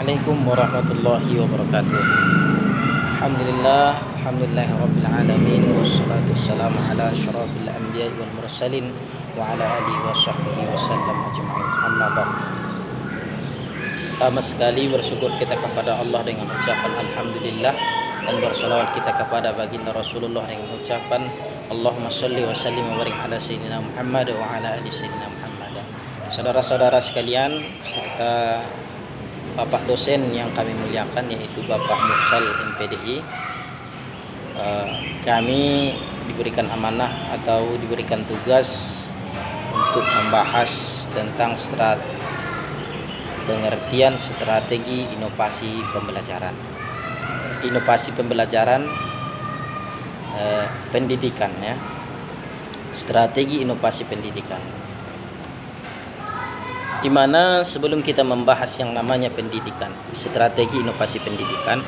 Assalamualaikum warahmatullahi wabarakatuh. Alhamdulillahirabbil alamin wassalatu wassalamu ala asyrafil anbiya'i wal mursalin wa ala alihi washabbihi wasallam ajma'in. Amma ba'd. Pertama sekali bersyukur kita kepada Allah dengan ucapan alhamdulillah, dan bersalawat kita kepada baginda Rasulullah dengan ucapan Allahumma shalli wa sallim wa barik ala sayyidina Muhammad wa ala ali sayyidina Muhammad. Saudara-saudara sekalian serta Bapak dosen yang kami muliakan, yaitu Bapak Mursal MPDI, kami diberikan amanah atau diberikan tugas untuk membahas tentang pengertian strategi inovasi pembelajaran. Inovasi pembelajaran pendidikan, ya. Strategi inovasi pendidikan. Di mana sebelum kita membahas yang namanya pendidikan, strategi inovasi pendidikan,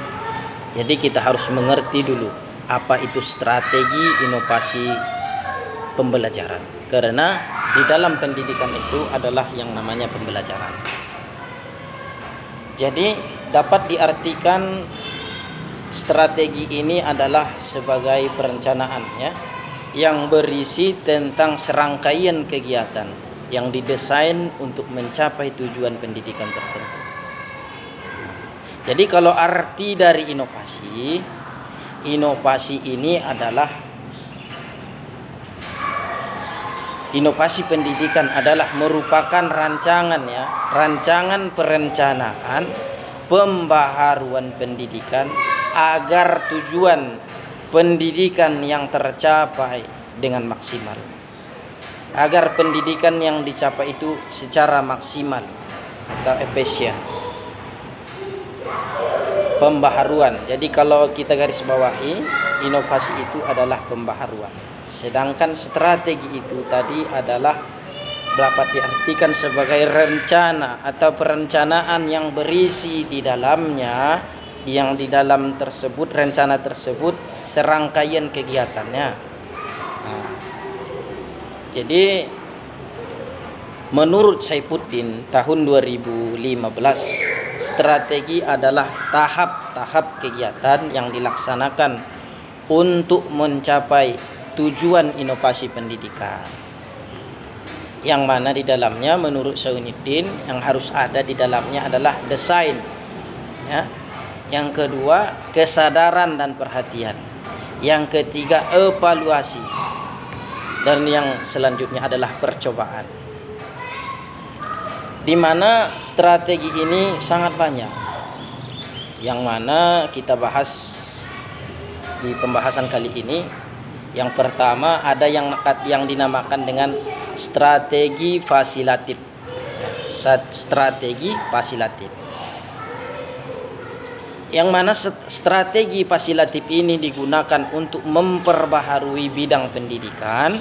jadi kita harus mengerti dulu apa itu strategi inovasi pembelajaran. Karena di dalam pendidikan itu adalah yang namanya pembelajaran. Jadi dapat diartikan strategi ini adalah sebagai perencanaan, ya, yang berisi tentang serangkaian kegiatan yang didesain untuk mencapai tujuan pendidikan tertentu. Jadi kalau arti dari inovasi ini adalah inovasi pendidikan adalah merupakan rancangan perencanaan pembaharuan pendidikan agar tujuan pendidikan yang tercapai dengan maksimal. Agar pendidikan yang dicapai itu secara maksimal atau efisien. Pembaharuan. Jadi kalau kita garis bawahi, inovasi itu adalah pembaharuan. Sedangkan strategi itu tadi adalah dapat diartikan sebagai rencana atau perencanaan yang berisi di dalamnya, yang di dalam tersebut, rencana tersebut, serangkaian kegiatannya. Jadi menurut Saifuddin tahun 2015, strategi adalah tahap-tahap kegiatan yang dilaksanakan untuk mencapai tujuan inovasi pendidikan. Yang mana di dalamnya menurut Saifuddin yang harus ada di dalamnya adalah desain, ya. Yang kedua, kesadaran dan perhatian. Yang ketiga, evaluasi. Dan yang selanjutnya adalah percobaan. Di mana strategi ini sangat banyak, yang mana kita bahas di pembahasan kali ini. Yang pertama ada yang dinamakan dengan strategi fasilitif. Strategi fasilitif. Yang mana strategi fasilitif ini digunakan untuk memperbaharui bidang pendidikan,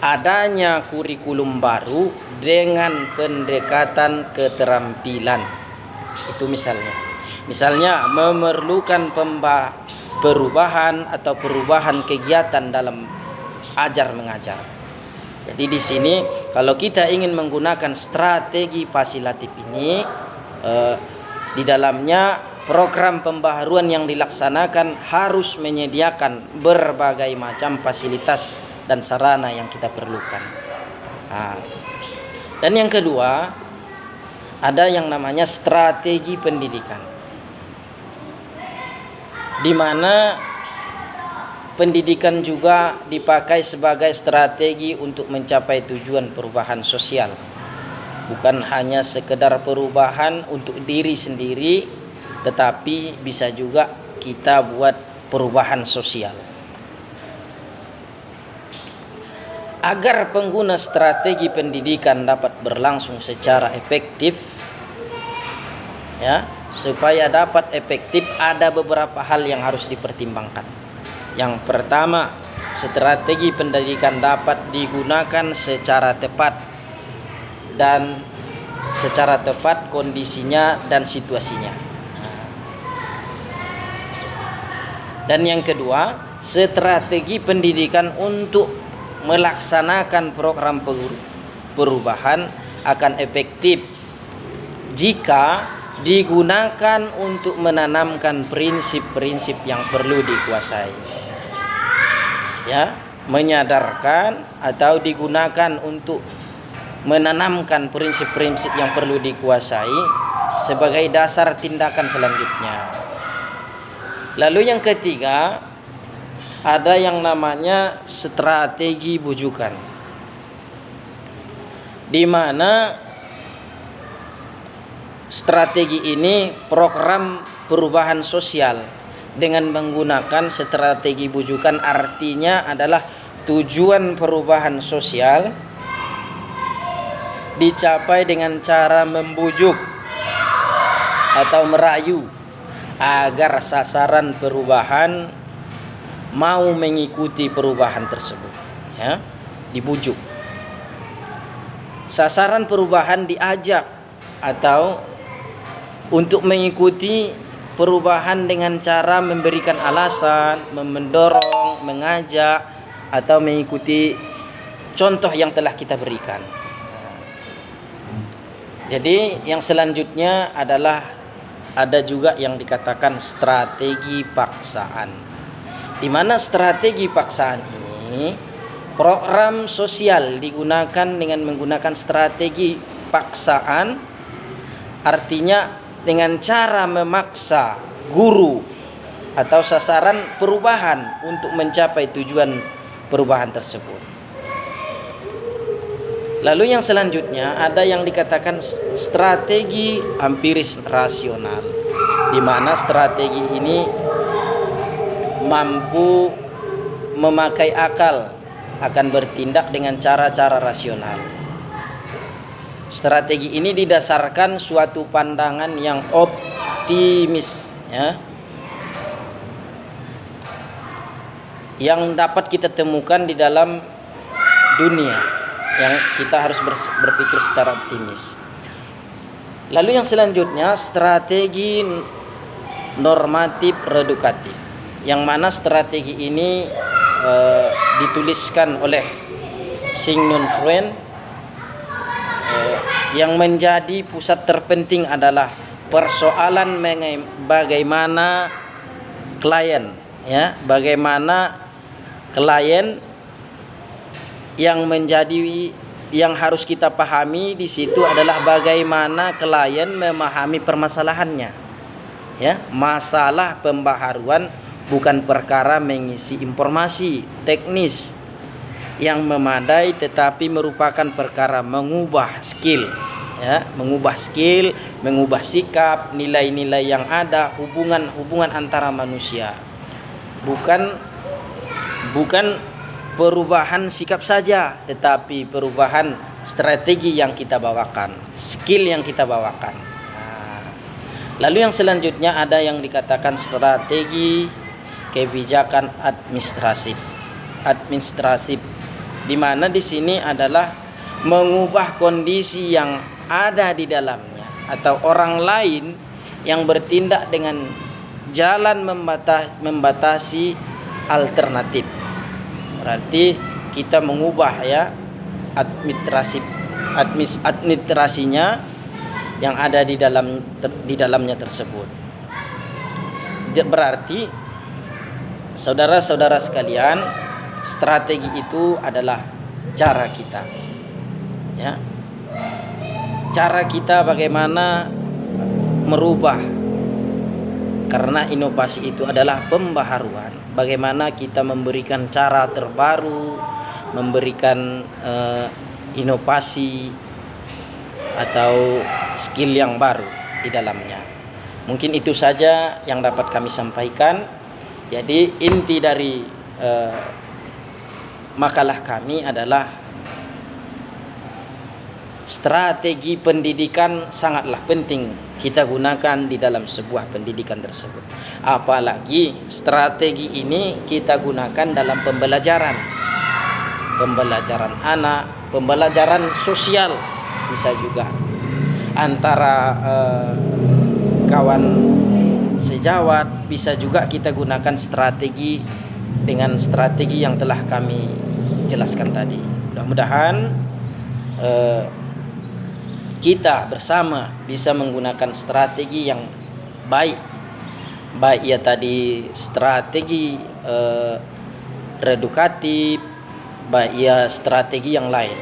adanya kurikulum baru dengan pendekatan keterampilan. Itu misalnya memerlukan perubahan atau perubahan kegiatan dalam ajar mengajar. Jadi di sini kalau kita ingin menggunakan strategi fasilitif ini, di dalamnya program pembaharuan yang dilaksanakan harus menyediakan berbagai macam fasilitas dan sarana yang kita perlukan. Dan yang kedua, ada yang namanya strategi pendidikan, di mana pendidikan juga dipakai sebagai strategi untuk mencapai tujuan perubahan sosial. Bukan hanya sekedar perubahan untuk diri sendiri, tetapi bisa juga kita buat perubahan sosial. Agar pengguna strategi pendidikan dapat berlangsung secara efektif, ya, supaya dapat efektif ada beberapa hal yang harus dipertimbangkan. Yang pertama, strategi pendidikan dapat digunakan secara tepat dan secara tepat kondisinya dan situasinya. Dan yang kedua, strategi pendidikan untuk melaksanakan program perubahan akan efektif jika digunakan untuk menanamkan prinsip-prinsip yang perlu dikuasai. Ya, menyadarkan atau digunakan untuk menanamkan prinsip-prinsip yang perlu dikuasai sebagai dasar tindakan selanjutnya. Lalu yang ketiga, ada yang namanya strategi bujukan, di mana strategi ini program perubahan sosial dengan menggunakan strategi bujukan. Artinya adalah tujuan perubahan sosial dicapai dengan cara membujuk atau merayu agar sasaran perubahan mau mengikuti perubahan tersebut, ya, dibujuk. Sasaran perubahan diajak atau untuk mengikuti perubahan dengan cara memberikan alasan, mendorong, mengajak, atau mengikuti contoh yang telah kita berikan. Jadi yang selanjutnya adalah ada juga yang dikatakan strategi paksaan, di mana strategi paksaan ini program sosial digunakan dengan menggunakan strategi paksaan, artinya dengan cara memaksa guru atau sasaran perubahan untuk mencapai tujuan perubahan tersebut. Lalu yang selanjutnya ada yang dikatakan strategi empiris rasional, di mana strategi ini mampu memakai akal, akan bertindak dengan cara-cara rasional. Strategi ini didasarkan suatu pandangan yang optimis, ya, yang dapat kita temukan di dalam dunia, yang kita harus berpikir secara optimis. Lalu yang selanjutnya strategi normatif redukatif, yang mana strategi ini dituliskan oleh Sigmund Freud. Yang menjadi pusat terpenting adalah persoalan bagaimana klien, ya, bagaimana klien yang harus kita pahami di situ adalah bagaimana klien memahami permasalahannya, ya. Masalah pembaharuan bukan perkara mengisi informasi teknis yang memadai, tetapi merupakan perkara mengubah skill, ya, mengubah skill, mengubah sikap, nilai-nilai yang ada, hubungan antara manusia. Bukan perubahan sikap saja, tetapi perubahan strategi yang kita bawakan, skill yang kita bawakan. Lalu yang selanjutnya ada yang dikatakan strategi kebijakan administratif, di mana di sini adalah mengubah kondisi yang ada di dalamnya atau orang lain yang bertindak dengan jalan membatasi alternatif. Berarti kita mengubah, ya, administrasinya yang ada di dalamnya tersebut. Berarti saudara-saudara sekalian, strategi itu adalah cara kita, ya, cara kita bagaimana merubah, karena inovasi itu adalah pembaharuan. Bagaimana kita memberikan cara terbaru, memberikan inovasi atau skill yang baru di dalamnya. Mungkin itu saja yang dapat kami sampaikan. Jadi inti dari makalah kami adalah strategi pendidikan sangatlah penting kita gunakan di dalam sebuah pendidikan tersebut. Apalagi strategi ini kita gunakan dalam pembelajaran anak, pembelajaran sosial, bisa juga antara kawan sejawat, bisa juga kita gunakan strategi dengan strategi yang telah kami jelaskan tadi. Mudah-mudahan kita bersama bisa menggunakan strategi yang baik ya tadi strategi redukatif, baik ya strategi yang lain.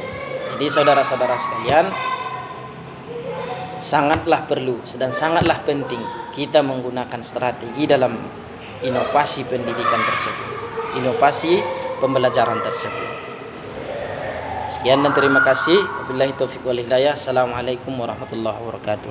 Jadi saudara-saudara sekalian, sangatlah perlu dan sangatlah penting kita menggunakan strategi dalam inovasi pendidikan tersebut, inovasi pembelajaran tersebut. Sekian dan terima kasih. Wabillahi taufiq wal hidayah. Assalamualaikum warahmatullahi wabarakatuh.